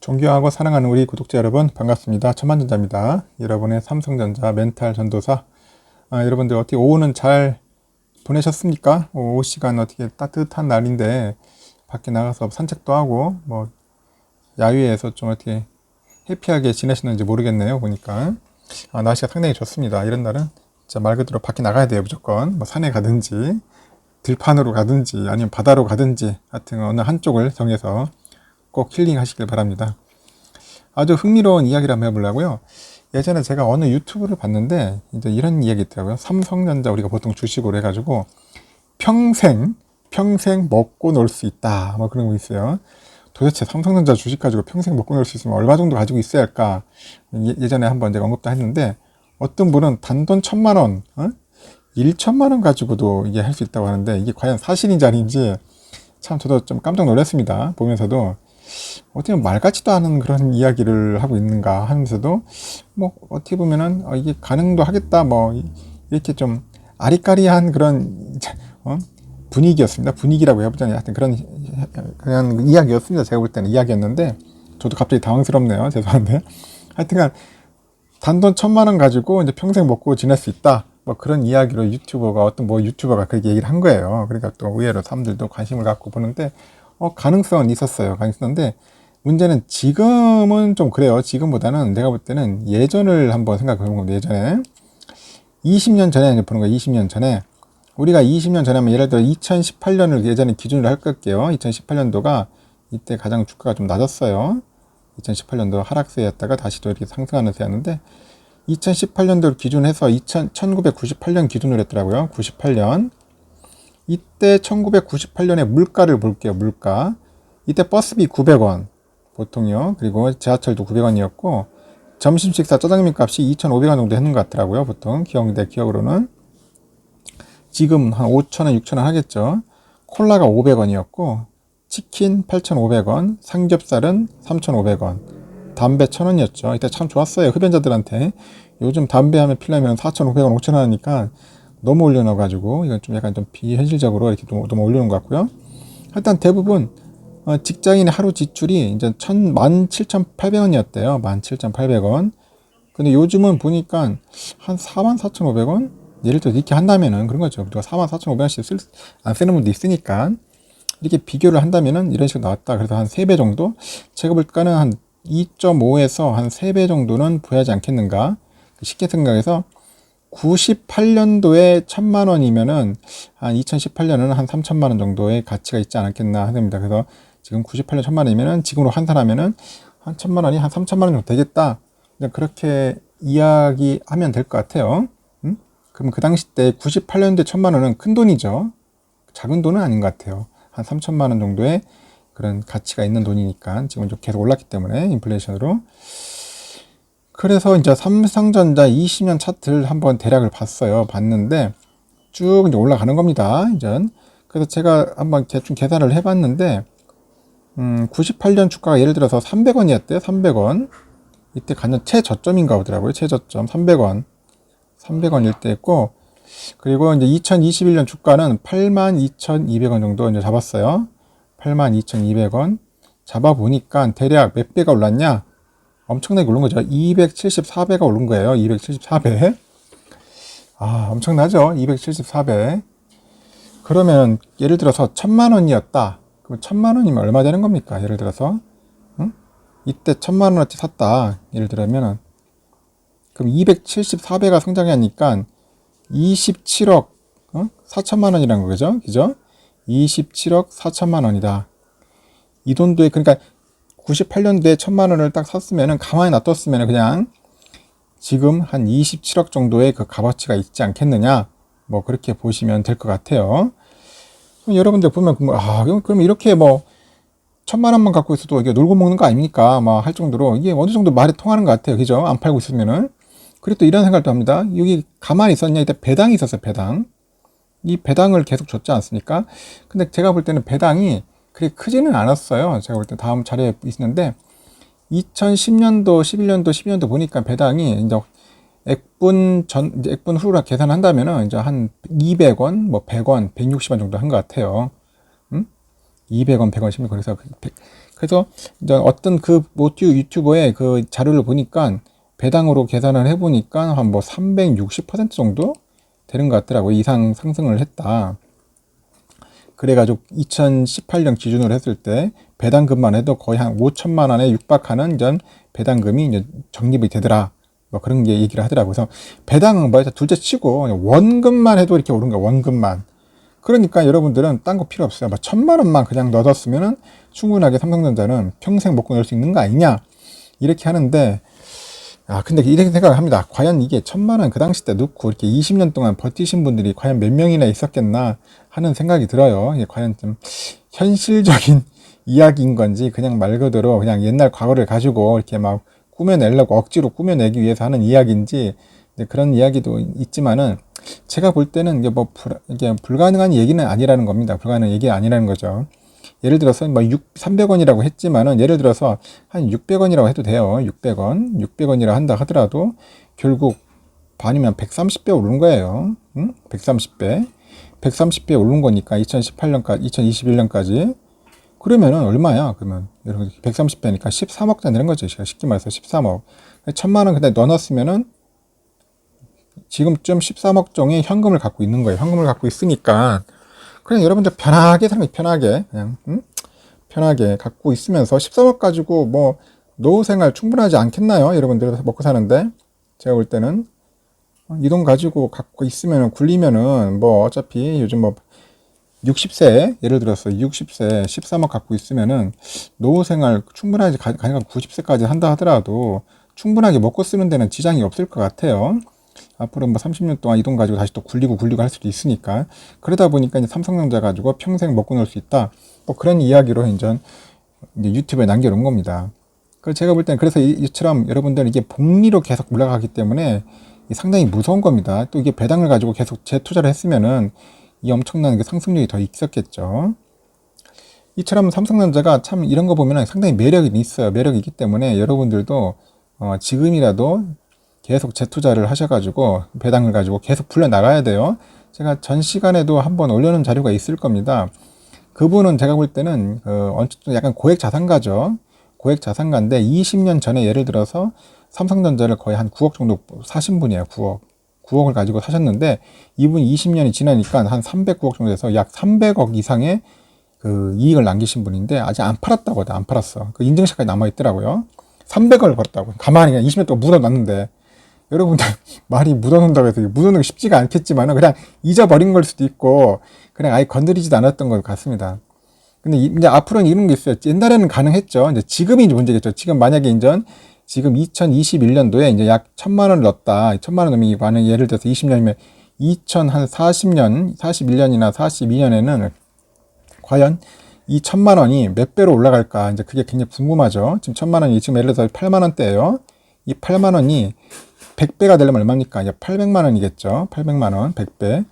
존경하고 사랑하는 우리 구독자 여러분 반갑습니다. 천만전자입니다. 여러분의 삼성전자 멘탈 전도사. 여러분들 어떻게 오후는 잘 보내셨습니까? 오후 시간 어떻게 따뜻한 날인데 밖에 나가서 산책도 하고 뭐 야외에서 좀 어떻게 해피하게 지내시는지 모르겠네요. 보니까 날씨가 상당히 좋습니다. 이런 날은 진짜 말 그대로 밖에 나가야 돼요. 무조건 뭐 산에 가든지 들판으로 가든지 아니면 바다로 가든지 하여튼 어느 한쪽을 정해서 꼭 힐링 하시길 바랍니다. 아주 흥미로운 이야기를 한번 해보려고요. 예전에 제가 어느 유튜브를 봤는데 이제 이런 이야기 있더라고요. 삼성전자 우리가 보통 주식으로 해가지고 평생 먹고 놀 수 있다 뭐 그런 거 있어요. 도대체 삼성전자 주식 가지고 평생 먹고 놀 수 있으면 얼마 정도 가지고 있어야 할까? 예전에 한번 제가 언급도 했는데 어떤 분은 단돈 1,000만 원 1,000만 원 가지고도 이게 할 수 있다고 하는데 이게 과연 사실인지 아닌지 참 저도 좀 깜짝 놀랐습니다. 보면서도 어떻게 보면 말 같지도 않은 그런 이야기를 하고 있는가 하면서도 뭐 어떻게 보면은 이게 가능도 하겠다 뭐 이렇게 좀 아리까리한 그런 분위기였습니다. 분위기라고 해보자니 하여튼 그런 이야기였습니다. 제가 볼 때는 이야기였는데 저도 갑자기 당황스럽네요. 죄송한데 하여튼간 단돈 1,000만 원 가지고 이제 평생 먹고 지낼 수 있다. 뭐 그런 이야기로 어떤 유튜버가 그렇게 얘기를 한 거예요. 그러니까 또 의외로 사람들도 관심을 갖고 보는데 가능성은 있었어요. 가능성인데 문제는 지금은 좀 그래요. 지금보다는 내가 볼 때는 예전을 한번 생각해 보는 겁니다. 예전에 20년 전에 이제 보는 거예요. 20년 전에 우리가 20년 전에 하면 예를 들어 2018년을 예전에 기준으로 할 걸게요. 2018년도가 이때 가장 주가가 좀 낮았어요. 2018년도 하락세였다가 다시 또 이렇게 상승하는 세였는데 2018년도를 기준해서 1998년 기준으로 했더라고요. 98년. 이때 1998년에 물가를 볼게요. 물가. 이때 버스비 900원. 보통요. 그리고 지하철도 900원이었고 점심 식사 짜장면 값이 2,500원 정도 했는 것 같더라고요. 보통 내 기억으로는. 지금 한 5,000원, 6,000원 하겠죠. 콜라가 500원이었고 치킨 8,500원, 삼겹살은 3,500원, 담배 1,000원이었죠. 이때 참 좋았어요. 흡연자들한테. 요즘 담배 하면 필라면 4,500원, 5,000원 하니까 너무 올려놔가지고 이건 좀 약간 좀 비현실적으로 이렇게 너무 올려놓은 것 같고요. 일단 대부분 직장인의 하루 지출이 이제 17,800원이었대요. 17,800원. 근데 요즘은 보니까 한 44,500원? 예를 들어 이렇게 한다면은 그런 거죠. 우리가 44,500원씩 안 쓰는 분도 있으니까 이렇게 비교를 한다면은 이런 식으로 나왔다. 그래서 한 3배 정도? 제가 볼 때는 한 2.5에서 한 3배 정도는 부여하지 않겠는가? 쉽게 생각해서 98년도에 1,000만 원이면은 한 2018년은 한 3,000만 원 정도의 가치가 있지 않았겠나 합니다. 그래서 지금 98년 1,000만 원이면은 지금으로 환산하면은 한 1,000만 원이 한 3,000만 원 정도 되겠다. 그렇게 이야기하면 될 것 같아요. 그럼 그 당시 때 98년도에 1,000만 원은 큰 돈이죠. 작은 돈은 아닌 것 같아요. 한 3,000만 원 정도의 그런 가치가 있는 돈이니까 지금 좀 계속 올랐기 때문에 인플레이션으로. 그래서 이제 삼성전자 20년 차트를 한번 대략을 봤는데 쭉 이제 올라가는 겁니다. 이제 그래서 제가 한번 대충 계산을 해봤는데 98년 주가가 예를 들어서 300원이었대요. 300원. 이때 갖는 최저점인가 보더라고요. 최저점 300원 일대였고, 그리고 이제 2021년 주가는 82,200원 정도 이제 잡았어요. 82,200원 잡아보니까 대략 몇 배가 올랐냐? 엄청나게 오른 거죠. 274배가 오른 거예요. 274배. 엄청나죠? 274배. 그러면 예를 들어서 1,000만 원이었다. 그럼 1,000만 원이면 얼마 되는 겁니까? 예를 들어서 이때 1,000만 원어치 샀다. 예를 들면 그럼 274배가 성장하니까 27억 4천만 원이라는 거죠. 그죠? 27억 4천만 원이다. 이 돈도에 그러니까 98년도에 1,000만 원을 딱 샀으면은 가만히 놔뒀으면 그냥 지금 한 27억 정도의 그 값어치가 있지 않겠느냐. 뭐 그렇게 보시면 될 것 같아요. 그럼 여러분들 보면 그럼 이렇게 뭐 1,000만 원만 갖고 있어도 이게 놀고 먹는 거 아닙니까? 막 할 정도로 이게 어느 정도 말이 통하는 것 같아요. 그죠? 안 팔고 있으면은. 그리고 또 이런 생각도 합니다. 여기 가만히 있었냐? 이때 배당이 있었어요. 배당. 이 배당을 계속 줬지 않습니까? 근데 제가 볼 때는 배당이 그렇게 크지는 않았어요. 제가 볼 때 다음 자료에 있는데 2010년도, 11년도, 12년도 보니까 배당이 이제 액분 후로 계산한다면은 이제 한 200원, 뭐 100원, 160원 정도 한 것 같아요. 200원, 100원, 10원. 그래서 그래서 이제 어떤 그 모튜 유튜버의 그 자료를 보니까 배당으로 계산을 해보니까 한 뭐 360% 정도 되는 것 같더라고요. 이상 상승을 했다. 그래가지고 2018년 기준으로 했을 때 배당금만 해도 거의 한 5천만 원에 육박하는 전 배당금이 이제 적립이 되더라. 뭐 그런 게 얘기를 하더라고요. 그래서 배당은 뭐 둘째 치고 원금만 해도 이렇게 오른 거야. 원금만. 그러니까 여러분들은 딴 거 필요 없어요. 뭐 1,000만 원만 그냥 넣어뒀으면은 충분하게 삼성전자는 평생 먹고 놀 수 있는 거 아니냐. 이렇게 하는데, 근데 이렇게 생각을 합니다. 과연 이게 1,000만 원 그 당시 때 넣고 이렇게 20년 동안 버티신 분들이 과연 몇 명이나 있었겠나 하는 생각이 들어요. 이게 과연 좀 현실적인 이야기인 건지 그냥 말 그대로 그냥 옛날 과거를 가지고 이렇게 막 꾸며내려고 억지로 꾸며내기 위해서 하는 이야기인지 그런 이야기도 있지만은 제가 볼 때는 이게 이게 불가능한 얘기는 아니라는 겁니다. 불가능한 얘기가 아니라는 거죠. 예를 들어서 뭐 300원이라고 했지만은 예를 들어서 한 600원이라고 해도 돼요. 600원. 600원이라 한다 하더라도 결국 반이면 130배 오른 거예요. 응? 130배. 130배 오른 거니까 2018년까지 2021년까지 그러면은 얼마야? 그러면 여러분 130배니까 13억 되는 거죠. 쉽게 말해서 13억. 1,000만 원 근데 넣어놨으면은 지금쯤 13억 정의 현금을 갖고 있는 거예요. 현금을 갖고 있으니까 그냥 여러분들 편하게 편하게 그냥 편하게 갖고 있으면서 13억 가지고 뭐 노후 생활 충분하지 않겠나요? 여러분들 먹고 사는데 제가 볼 때는 이 돈 가지고 갖고 있으면은 굴리면은 뭐 어차피 요즘 뭐 60세 예를 들어서 60세 13억 갖고 있으면은 노후 생활 충분하지 가능한 90세까지 한다 하더라도 충분하게 먹고 쓰는 데는 지장이 없을 것 같아요. 앞으로 뭐 30년 동안 이 돈 가지고 다시 또 굴리고 할 수도 있으니까 그러다 보니까 이제 삼성전자 가지고 평생 먹고 놀 수 있다. 뭐 그런 이야기로 이제 유튜브에 남겨놓은 겁니다. 그 제가 볼 때는 그래서 이처럼 여러분들은 이게 복리로 계속 올라가기 때문에 상당히 무서운 겁니다. 또 이게 배당을 가지고 계속 재투자를 했으면은 이 엄청난 게 상승률이 더 있었겠죠. 이처럼 삼성전자가 참 이런 거 보면 상당히 매력이 있어요. 매력이 있기 때문에 여러분들도 지금이라도 계속 재투자를 하셔가지고 배당을 가지고 계속 불려나가야 돼요. 제가 전 시간에도 한번 올려놓은 자료가 있을 겁니다. 그분은 제가 볼 때는 약간 고액 자산가죠. 고액 자산가인데 20년 전에 예를 들어서 삼성전자를 거의 한 9억 정도 사신 분이에요. 9억을 가지고 사셨는데 이분 20년이 지나니까 한 309억 정도 돼서 약 300억 이상의 그 이익을 남기신 분인데 아직 안 팔았다고 하더라고요. 안 팔았어. 그 인증샷까지 남아있더라고요. 300억을 벌었다고. 가만히 그냥 20년 동안 묻어놨는데 여러분들 말이 묻어놓는다고 해서 묻어놓기 쉽지가 않겠지만 그냥 잊어버린 걸 수도 있고 그냥 아예 건드리지도 않았던 것 같습니다. 근데 이제 앞으로는 이런 게 있어요. 옛날에는 가능했죠. 이제 지금이 문제겠죠. 지금 만약에 지금 2021년도에 이제 약 1,000만 원을 넣었다. 1,000만 원 넣으면 만약 예를 들어서 20년이면 2040년, 41년이나 42년에는 과연 이 1,000만 원이 몇 배로 올라갈까? 이제 그게 굉장히 궁금하죠. 지금 1,000만 원이 지금 예를 들어서 8만 원대예요. 이 8만 원이 100배가 되려면 얼마입니까? 이제 800만 원이겠죠. 800만 원, 100배.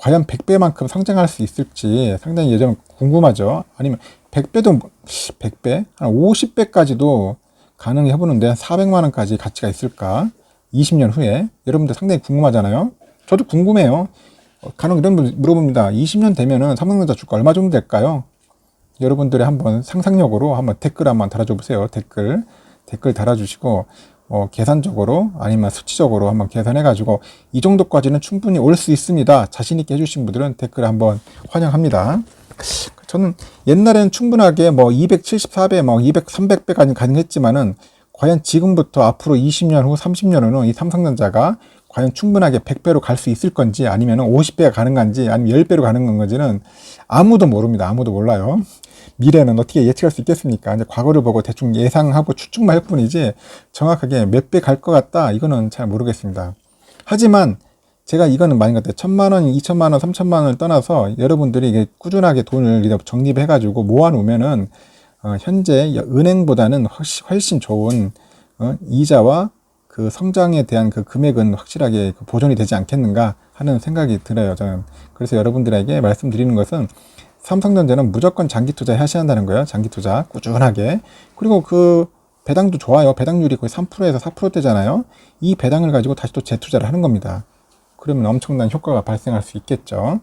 과연 100배만큼 성장할 수 있을지 상당히 예전 궁금하죠. 아니면 100배? 한 50배까지도 가능해 보는데 400만 원까지 가치가 있을까? 20년 후에. 여러분들 상당히 궁금하잖아요. 저도 궁금해요. 간혹 이런 분 물어봅니다. 20년 되면은 삼성전자 주가 얼마 정도 될까요? 여러분들이 한번 상상력으로 한번 댓글 한번 달아줘 보세요. 댓글 달아주시고 계산적으로 아니면 수치적으로 한번 계산해가지고 이 정도까지는 충분히 올 수 있습니다. 자신있게 해주신 분들은 댓글 한번 환영합니다. 저는 옛날에는 충분하게 뭐 274배, 뭐 200, 300배까지 가능했지만은 과연 지금부터 앞으로 20년 후, 30년 후는 이 삼성전자가 과연 충분하게 100배로 갈 수 있을 건지 아니면 50배가 가능한지 아니면 10배로 가능한 건지는 아무도 모릅니다. 아무도 몰라요. 미래는 어떻게 예측할 수 있겠습니까? 이제 과거를 보고 대충 예상하고 추측만 할 뿐이지 정확하게 몇 배 갈 것 같다 이거는 잘 모르겠습니다. 하지만 제가 이거는 많은 것 같아요. 1,000만 원, 2,000만 원, 3,000만 원을 떠나서 여러분들이 이게 꾸준하게 돈을 적립해가지고 모아놓으면은 현재 은행보다는 훨씬 좋은 이자와 그 성장에 대한 그 금액은 확실하게 보존이 되지 않겠는가 하는 생각이 들어요. 저는 그래서 여러분들에게 말씀드리는 것은 삼성전자는 무조건 장기 투자 하셔야 한다는 거예요. 장기 투자 꾸준하게. 그리고 그 배당도 좋아요. 배당률이 거의 3%에서 4%대잖아요. 이 배당을 가지고 다시 또 재투자를 하는 겁니다. 그러면 엄청난 효과가 발생할 수 있겠죠.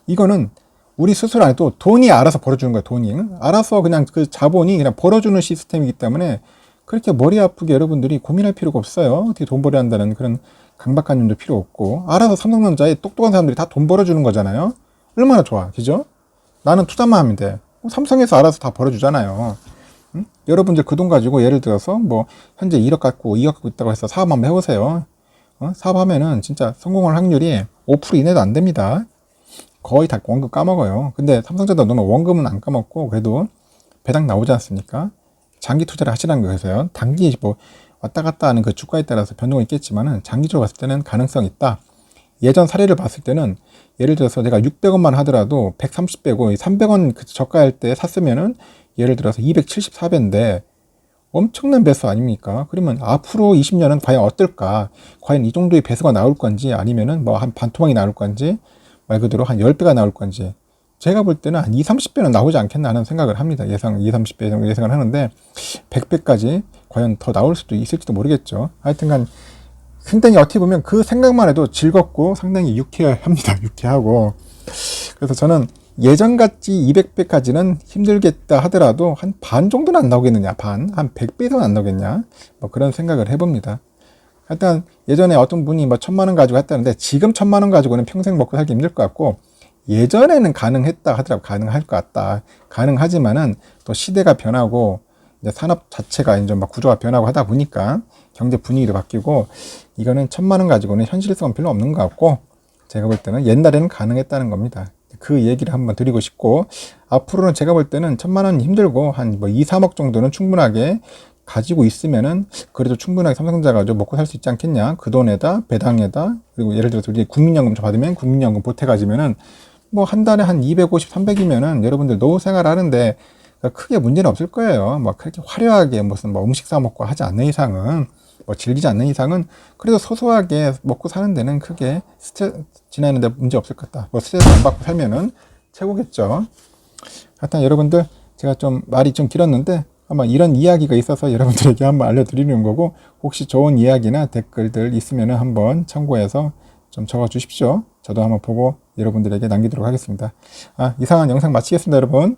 이거는 우리 스스로 안 해도 돈이 알아서 벌어주는 거야, 돈이. 알아서 그냥 그 자본이 그냥 벌어주는 시스템이기 때문에 그렇게 머리 아프게 여러분들이 고민할 필요가 없어요. 어떻게 돈 벌어야 한다는 그런 강박관념도 필요 없고. 알아서 삼성전자에 똑똑한 사람들이 다 돈 벌어주는 거잖아요. 얼마나 좋아, 그죠? 나는 투자만 하면 돼. 삼성에서 알아서 다 벌어주잖아요. 응? 여러분들 그 돈 가지고 예를 들어서 뭐 현재 1억 갖고 2억 갖고 있다고 해서 사업 한번 해보세요. 사업하면은 진짜 성공할 확률이 5% 이내도 안 됩니다. 거의 다 원금 까먹어요. 근데 삼성전자 넣으면 원금은 안 까먹고 그래도 배당 나오지 않습니까? 장기 투자를 하시라는 거예요. 단기 뭐 왔다 갔다 하는 그 주가에 따라서 변동이 있겠지만은 장기적으로 봤을 때는 가능성이 있다. 예전 사례를 봤을 때는 예를 들어서 내가 600원만 하더라도 130배고 300원 그 저가할 때 샀으면은 예를 들어서 274배인데 엄청난 배수 아닙니까? 그러면 앞으로 20년은 과연 어떨까? 과연 이 정도의 배수가 나올 건지 아니면은 뭐 한 반토막이 나올 건지 말 그대로 한 10배가 나올 건지 제가 볼 때는 한 2, 30배는 나오지 않겠나 하는 생각을 합니다. 예상 2, 30배 정도 예상을 하는데 100배까지 과연 더 나올 수도 있을지도 모르겠죠. 하여튼간 상당히 어떻게 보면 그 생각만 해도 즐겁고 상당히 유쾌합니다. 유쾌하고. 그래서 저는 예전같이 200배까지는 힘들겠다 하더라도 한 반 정도는 안 나오겠느냐, 한 100배는 안 나오겠냐, 뭐 그런 생각을 해봅니다. 하여튼 예전에 어떤 분이 뭐 1000만 원 가지고 했다는데 지금 1000만 원 가지고는 평생 먹고 살기 힘들 것 같고 예전에는 가능했다 하더라도 가능할 것 같다. 가능하지만은 또 시대가 변하고 이제 산업 자체가 이제 막 구조가 변하고 하다 보니까 경제 분위기도 바뀌고 이거는 1000만 원 가지고는 현실성은 별로 없는 것 같고 제가 볼 때는 옛날에는 가능했다는 겁니다. 그 얘기를 한번 드리고 싶고 앞으로는 제가 볼 때는 1000만 원 힘들고 한 뭐 2, 3억 정도는 충분하게 가지고 있으면은 그래도 충분하게 삼성전자 가지고 먹고 살 수 있지 않겠냐. 그 돈에다 배당에다 그리고 예를 들어서 우리 국민연금 좀 받으면 국민연금 보태 가지면은 뭐 한 달에 한 250, 300이면은 여러분들 노후 생활 하는데 크게 문제는 없을 거예요. 뭐 그렇게 화려하게 무슨 뭐 음식 사 먹고 하지 않는 이상은 뭐 즐기지 않는 이상은 그래도 소소하게 먹고 사는 데는 크게 스트레스 지내는데 문제 없을 것 같다. 뭐 스트레스 안 받고 살면은 최고겠죠. 하여튼 여러분들 제가 좀 말이 좀 길었는데 아마 이런 이야기가 있어서 여러분들에게 한번 알려드리는 거고 혹시 좋은 이야기나 댓글들 있으면은 한번 참고해서 좀 적어 주십시오. 저도 한번 보고 여러분들에게 남기도록 하겠습니다. 이상한 영상 마치겠습니다, 여러분.